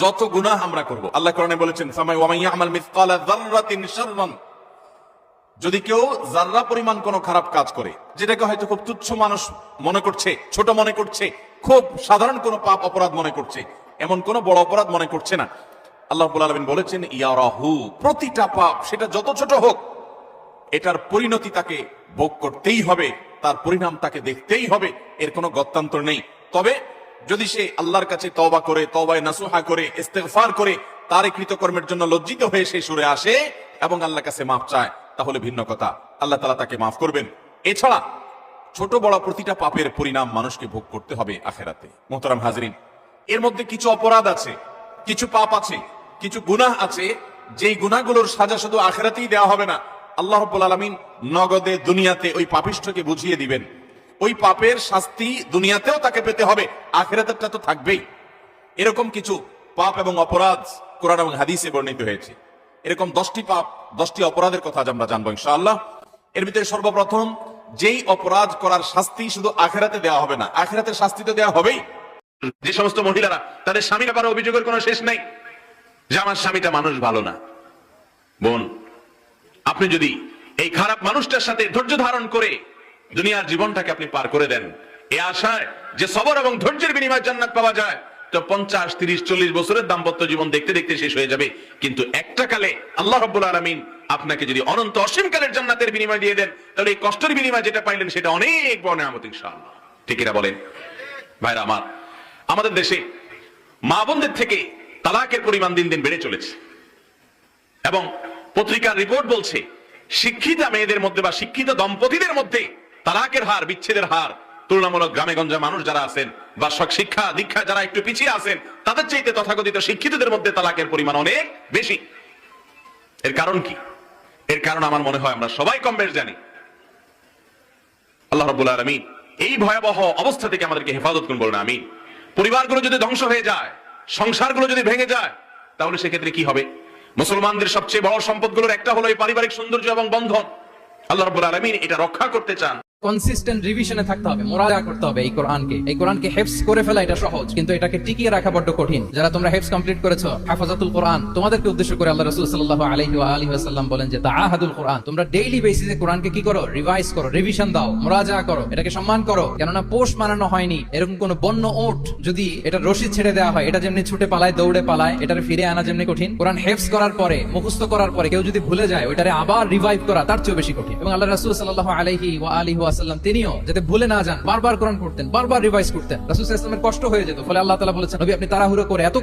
যত গুনাহ আমরা করব, আল্লাহ কোরআনে বলেছেন ওয়া মান ইয়ামাল মিসকালা যাররাতিন শাররান, যদি কেউ যাররা পরিমাণ কোনো খারাপ কাজ করে, যেটাকে হয়তো খুব তুচ্ছ মানুষ মনে করছে, ছোট মনে করছে, খুব সাধারণ কোনো পাপ অপরাধ মনে করছে, এমন কোনো বড় অপরাধ মনে করছে না, আল্লাহ রাব্বুল আলামিন বলেছেন ইয়ারাহু, প্রতিটা পাপ সেটা যত ছোট হোক এটার পরিণতি তাকে ভোগ করতেই হবে, তার পরিণাম তাকে দেখতেই হবে, এর কোনো গত্যান্তর নেই। তবে যদি সে আল্লাহর কাছে তওবা করে, তওবায়ে নাসুহা করে, ইস্তেগফার করে, তার কৃতকর্মের জন্য লজ্জিত হয়ে সে সরে আসে এবং আল্লাহর কাছে মাফ চায়, তাহলে ভিন্ন কথা, আল্লাহ তাআলা তাকে মাফ করবেন। এছাড়া ছোট বড় প্রতিটা পাপের পরিণাম মানুষকে ভোগ করতে হবে আখিরাতে। মুহতারাম হাজরিন, এর মধ্যে কিছু অপরাধ আছে, কিছু পাপ আছে, কিছু গুনাহ আছে, যেই গুনাহগুলোর সাজা শুধু আখিরাতেই দেওয়া হবে না, আল্লাহ রাব্বুল আলামিন নগদে দুনিয়াতে ওই পাপিষ্ঠকে বুঝিয়ে দিবেন। ওই পাপের শাস্তি দুনিয়াতেও তাকে পেতে হবে, আখিরাতেরটা তো থাকবেই। এরকম কিছু পাপ এবং অপরাধ কোরআন এবং হাদিসে বর্ণিত হয়েছে। এরকম 10টি পাপ, 10টি অপরাধের কথা আজ আমরা জানবো ইনশাআল্লাহ। এর ভিতরে সর্বপ্রথম, যেই অপরাধ করার শাস্তি শুধু আখিরাতে দেওয়া হবে না, আখিরাতের শাস্তি তো দেওয়া হবেই। যে সমস্ত মহিলারা তাদের স্বামীর ব্যাপারে অভিযোগের কোনো শেষ নাই, যে আমার স্বামীটা মানুষ ভালো না, বোন, আপনি যদি এই খারাপ মানুষটার সাথে ধৈর্য ধারণ করে দুনিয়ার জীবনটাকে আপনি পার করে দেন, এই আশায় যে সবর এবং ধৈর্যের বিনিময়ে জান্নাত পাওয়া যায়, তো 50, 30, 40 বছরের দাম্পত্য জীবন দেখতে দেখতে শেষ হয়ে যাবে। কিন্তু একটা কালে আল্লাহ রাব্বুল আলামিন আপনাকে যদি অনন্ত অসীম কালের জান্নাতের বিনিময় দিয়ে দেন, তাহলে এই কষ্টের বিনিময় যেটা পাইলেন সেটা অনেক বড় নিয়ামত ইনশাআল্লাহ। ঠিক এরা বলেন ভাইরা আমার, আমাদের দেশে মা বোনদের থেকে তালাকের পরিমাণ দিন দিন বেড়ে চলেছে এবং পত্রিকার রিপোর্ট বলছে শিক্ষিতা মেয়েদের মধ্যে বা শিক্ষিত দম্পতিদের মধ্যে তালাকের হার, বিচ্ছেদের হার তুলনামূলক গ্রামে গঞ্জে মানুষ যারা আছেন বা শিক্ষা দীক্ষা যারা একটু পিছিয়ে আছেন, তাদের চাইতে তথাকথিত শিক্ষিতদের মধ্যে তালাকের পরিমাণ অনেক বেশি। এর কারণ কি? এর কারণ আমার মনে হয় আমরা সবাই কম বেশ জানি। আল্লাহ রাব্বুল আলামিন এই ভয়াবহ অবস্থা থেকে আমাদেরকে হেফাজত করুন, বলুন আমিন। পরিবারগুলো যদি ধ্বংস হয়ে যায়, সংসারগুলো যদি ভেঙে যায়, তাহলে সেক্ষেত্রে কি হবে? মুসলমানদের সবচেয়ে বড় সম্পদগুলোর একটা হলো এই পারিবারিক সৌন্দর্য এবং বন্ধন। আল্লাহ রাব্বুল আলামিন এটা রক্ষা করতে চান। কনসিস্টেন্ট রিভিশনে থাকতে হবে, মুরাজা করতে হবে এই কোরআনকে হেফজ করে ফেলা এটা সহজ, কিন্তু এটাকে টিকিয়ে রাখা বড় কঠিন। যারা তোমরা হেফজ কমপ্লিট করেছো, হাফাজাতুল কোরআন, তোমাদেরকে উদ্দেশ্য করে আল্লাহ রাসূল সাল্লাল্লাহু আলাইহি ওয়া আলিহি ওয়াসাল্লাম বলেন যে তাআহাদুল কোরআন, তোমরা ডেইলি বেসিসে কোরআনকে কি করো? রিভাইজ করো, রিভিশন দাও, মুরাজা করো, এটাকে সম্মান করো। কেননা পোষ মানানো হয়নি এরকম কোন বন্য ওট যদি এটা রশি ছেড়ে দেওয়া হয়, এটা যেমনি ছুটে পালায়, দৌড়ে পালায়, এটার ফিরে আনা যেমনি কঠিন, কোরআন হেফজ করার পরে, মুখস্থ করার পরে কেউ যদি ভুলে যায়, ওইটারে আবার রিভাইভ করা তার চেয়ে বেশি কঠিন। এবং আল্লাহ রাসূল সাল্লাল্লাহু আলাইহি ওয়া আলিহি ওয়াসাল্লাম তিনিও যাতে ভুলে না যান বারবার কোরআন পড়তেন, বারবার রিভাইজ করতেন। রাসূল সাল্লাল্লাহু আলাইহি ওয়াসাল্লামের কষ্ট হয়ে যেত, ফলে আল্লাহ তাআলা বলেছেন নবী আপনি তাড়াহুড়ো করে এত